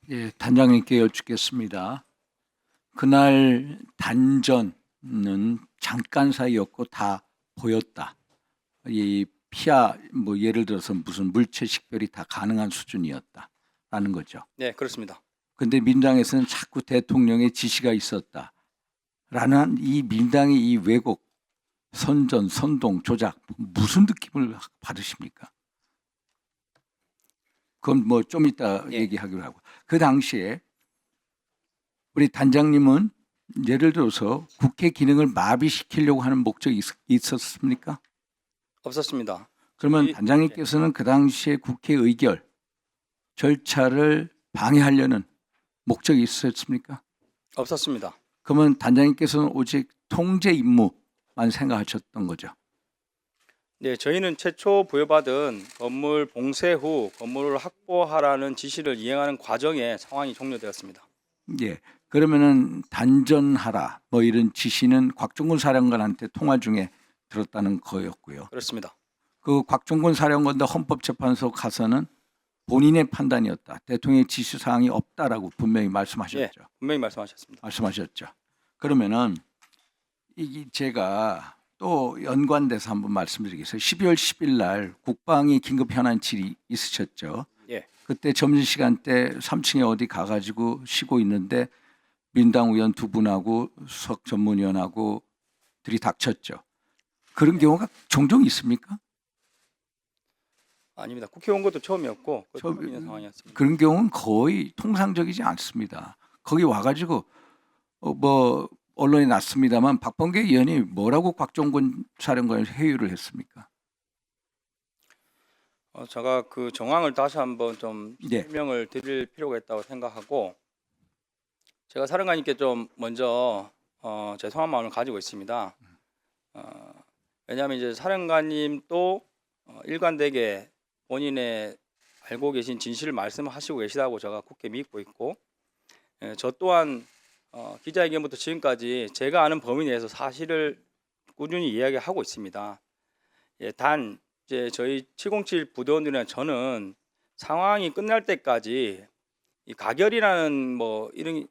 예, 단장님께 여쭙겠습니다. 그날 단전은 잠깐 사이였고 다 보였다. 이 피하 뭐 예를 들어서 무슨 물체 식별이 다 가능한 수준이었다라는 거죠. 네, 그렇습니다. 근데 민당에서는 자꾸 대통령의 지시가 있었다라는 이 민당의 이 왜곡, 선전, 선동, 조작 무슨 느낌을 받으십니까? 그건 뭐 좀 이따 예. 얘기하기로 하고. 그 당시에 우리 단장님은 예를 들어서 국회 기능을 마비시키려고 하는 목적이 있었습니까? 없었습니다. 그러면 이- 단장님께서는 그 당시에 국회 의결 절차를 방해하려는 목적이 있었습니까? 없었습니다. 그러면 단장님께서는 오직 통제 임무만 생각하셨던 거죠. 네, 저희는 최초 부여받은 건물 봉쇄 후 건물을 확보하라는 지시를 이행하는 과정에 상황이 종료되었습니다. 예. 그러면은 단전하라 뭐 이런 지시는 곽종근 사령관한테 통화 중에 들었다는 거였고요. 그렇습니다. 그 곽종근 사령관도 헌법재판소 가서는 본인의 판단이었다. 대통령의 지시 사항이 없다라고 분명히 말씀하셨죠. 예, 분명히 말씀하셨습니다. 말씀하셨죠. 그러면은 이 제가 또 연관돼서 한번 말씀드리겠어요. 12월 10일 날 국방위 긴급 현안질이 있으셨죠. 예, 그때 점심시간 때 3층에 어디 가가지고 쉬고 있는데 민당 의원 두 분하고 수석 전문위원하고 들이닥쳤죠. 그런 경우가 종종 있습니까? 아닙니다. 국회 온 것도 처음이었고 그 처음- 처음 있는 상황이었습니다. 그런 경우는 거의 통상적이지 않습니다. 거기 와가지고 뭐 언론에 났습니다만 박범계 의원이 뭐라고 곽종근 사령관을 회유를 했습니까? 제가 그 정황을 다시 한번 좀 예. 설명을 드릴 필요가 있다고 생각하고 제가 사령관님께 좀 먼저 죄송한 마음을 가지고 있습니다. 왜냐하면 이제 사령관님도 일관되게 본인의 알고 계신 진실을 말씀하시고 계시다고 제가 굳게 믿고 있고 저 또한 기자회견부터 지금까지 제가 아는 범위 내에서 사실을 꾸준히 이야기하고 있습니다. 단 이제 저희 707 부대원들이나 저는 상황이 끝날 때까지 이 가결이라는 뭐 이런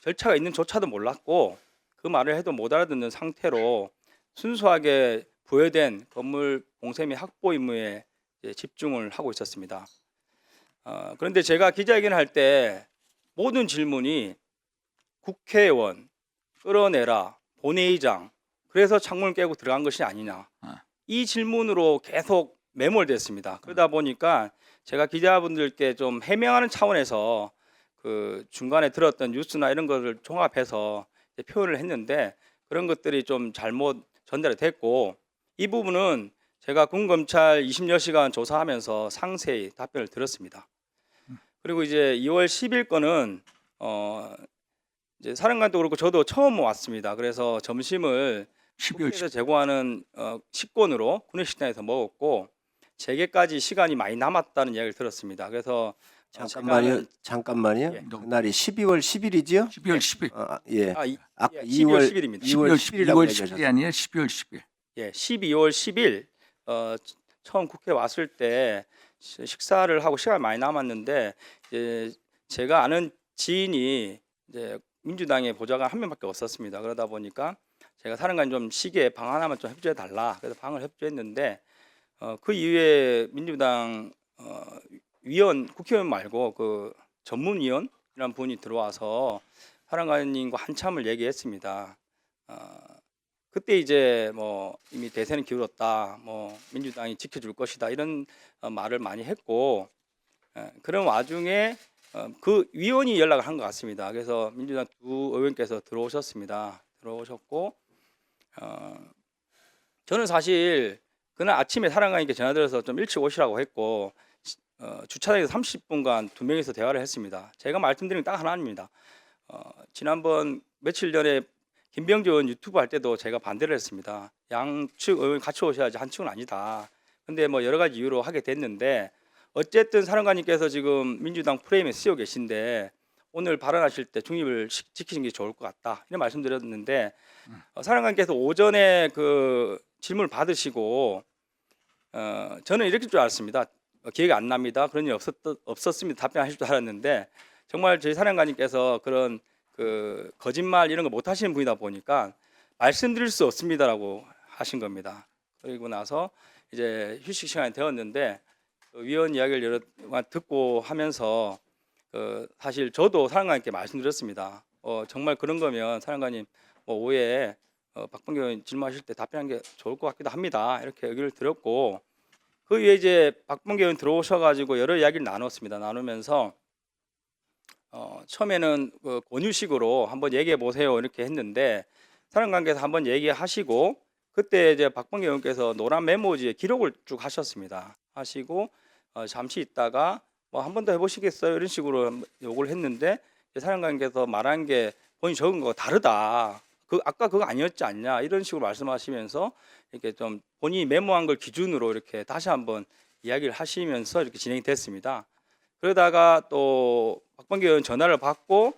절차가 있는 조차도 몰랐고 그 말을 해도 못 알아듣는 상태로 순수하게 부여된 건물 봉쇄 및 확보 임무에 집중을 하고 있었습니다. 그런데 제가 기자회견을 할 때 모든 질문이 국회의원 끌어내라 본회의장 그래서 창문을 깨고 들어간 것이 아니냐 이 질문으로 계속 매몰됐습니다. 그러다 보니까 제가 기자분들께 좀 해명하는 차원에서 그 중간에 들었던 뉴스나 이런 것을 종합해서 표현을 했는데 그런 것들이 좀 잘못 전달이 됐고 이 부분은 제가 군검찰 20여 시간 조사하면서 상세히 답변을 들었습니다. 그리고 이제 2월 10일 거는 이제 사령관도 그렇고 저도 처음 왔습니다. 그래서 점심을 12월 국회에서 제공하는 식권으로 구내식당에서 먹었고 재개까지 시간이 많이 남았다는 이야기를 들었습니다. 그래서 잠깐만요. 제가 잠깐만요. 예. 그날이 12월 10일이지요? 12월 10일. 예. 아까 12월 2월 10일입니다. 2월 10일이라고 2월 얘기하셨어요. 10일이 아니라 12월 10일. 예, 12월 10일 처음 국회 왔을 때 식사를 하고 시간 많이 남았는데 제가 아는 지인이 이제 민주당의 보좌관 한 명밖에 없었습니다. 그러다 보니까 제가 사령관 좀 시기에 방 하나만 좀 협조해 달라. 그래서 방을 협조했는데 그 이후에 민주당 위원 국회의원 말고 그 전문위원이라는 분이 들어와서 사령관님과 한참을 얘기했습니다. 그때 이제 뭐 이미 대세는 기울었다, 뭐 민주당이 지켜줄 것이다 이런 말을 많이 했고 그런 와중에 그 위원이 연락을 한 것 같습니다. 그래서 민주당 두 의원께서 들어오셨습니다. 들어오셨고 저는 사실 그날 아침에 사령관님께 전화드려서 좀 일찍 오시라고 했고 주차장에서 30분간 두 명이서 대화를 했습니다. 제가 말씀드린 게 딱 하나입니다. 지난번 며칠 전에 김병주 의원 유튜브 할 때도 제가 반대를 했습니다. 양측 의원 같이 오셔야지 한 측은 아니다. 근데 뭐 여러 가지 이유로 하게 됐는데 어쨌든 사령관님께서 지금 민주당 프레임에 쓰여 계신데 오늘 발언하실 때 중립을 지키는 게 좋을 것 같다 이런 말씀드렸는데 사령관께서 오전에 그 질문을 받으시고 저는 이렇게 줄 알았습니다. 기억이 안 납니다. 그런 일 없었습니다. 답변하실 줄 알았는데 정말 저희 사령관님께서 그런 그 거짓말 이런 거 못 하시는 분이다 보니까 말씀드릴 수 없습니다라고 하신 겁니다. 그리고 나서 이제 휴식 시간이 되었는데 그 위원 이야기를 여러 번 듣고 하면서 사실 저도 사령관님께 말씀드렸습니다. 정말 그런 거면 사령관님 뭐 오후에 박범계 의원 질문하실 때 답변하는 게 좋을 것 같기도 합니다. 이렇게 의견을 드렸고 그 위에 이제 박범계 의원 들어오셔가지고 여러 이야기를 나눴습니다. 나누면서 처음에는 그 권유식으로 한번 얘기해 보세요 이렇게 했는데 사령관께서 한번 얘기하시고 그때 이제 박범계 의원께서 노란 메모지에 기록을 쭉 하셨습니다. 하시고 잠시 있다가 뭐 한 번 더 해보시겠어요 이런 식으로 요구를 했는데 사령관께서 말한 게 본인이 적은 거가 다르다. 아까 그거 아니었지 않냐 이런 식으로 말씀하시면서 이렇게 좀 본인이 메모한 걸 기준으로 이렇게 다시 한번 이야기를 하시면서 이렇게 진행이 됐습니다. 그러다가 또 박범계 의원 전화를 받고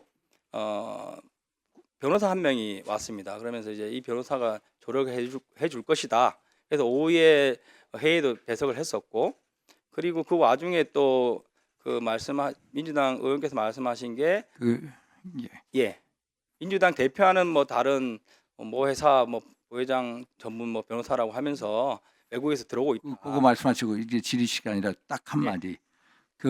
변호사 한 명이 왔습니다. 그러면서 이제 이 변호사가 조력해 줄 것이다. 그래서 오후에 회의도 배석을 했었고 그리고 그 와중에 또 그 민주당 의원께서 말씀하신 게 예. 민주당 대표하는 뭐 다른 뭐 회사 뭐 부회장 전문 뭐 변호사라고 하면서 외국에서 들어오고 있다. 그거 말씀하시고 이제 질의 시간이라 딱 한마디. 네.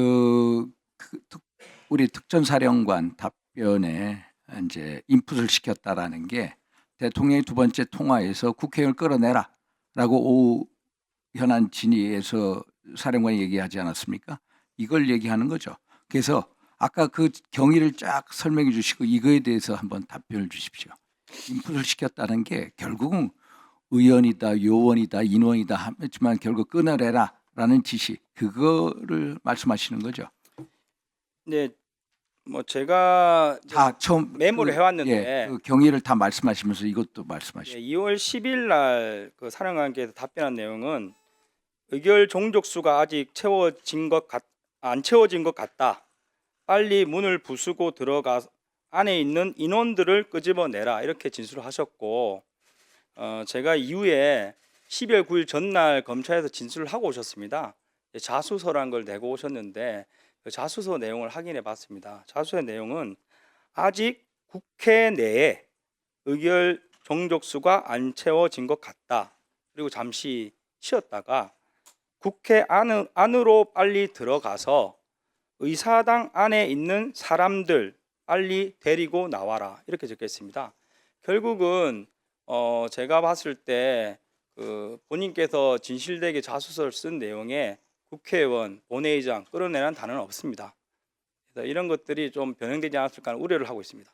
우리 특전사령관 답변에 이제 인풋을 시켰다라는 게 대통령이 두 번째 통화에서 국회의원을 끌어내라라고 오후 현안 진의에서 사령관이 얘기하지 않았습니까? 이걸 얘기하는 거죠. 그래서 아까 그 경위를 쫙 설명해 주시고 이거에 대해서 한번 답변을 주십시오. 인풋을 시켰다는 게 결국은 의원이다, 요원이다, 인원이다 하지만 결국 끊어내라라는 지시 그거를 말씀하시는 거죠. 네, 뭐 제가 다 처음 메모를 해왔는데 그 경위를 다 말씀하시면서 이것도 말씀하시죠. 2월 10일 날 그 사령관께서 답변한 내용은 의결 종족수가 아직 안 채워진 것 같다. 빨리 문을 부수고 들어가 안에 있는 인원들을 끄집어내라 이렇게 진술을 하셨고 제가 이후에 12월 9일 전날 검찰에서 진술을 하고 오셨습니다. 자수서라는 걸 내고 오셨는데 그 자수서 내용을 확인해 봤습니다. 자수의 내용은 아직 국회 내에 의결 종족수가 안 채워진 것 같다. 그리고 잠시 쉬었다가 국회 안으로 빨리 들어가서 의사당 안에 있는 사람들 빨리 데리고 나와라 이렇게 적혀 있습니다. 결국은 제가 봤을 때 그 본인께서 진실되게 자수서를 쓴 내용에 국회의원, 본회의장 끌어내라는 단어는 없습니다. 그래서 이런 것들이 좀 변형되지 않았을까 하는 우려를 하고 있습니다.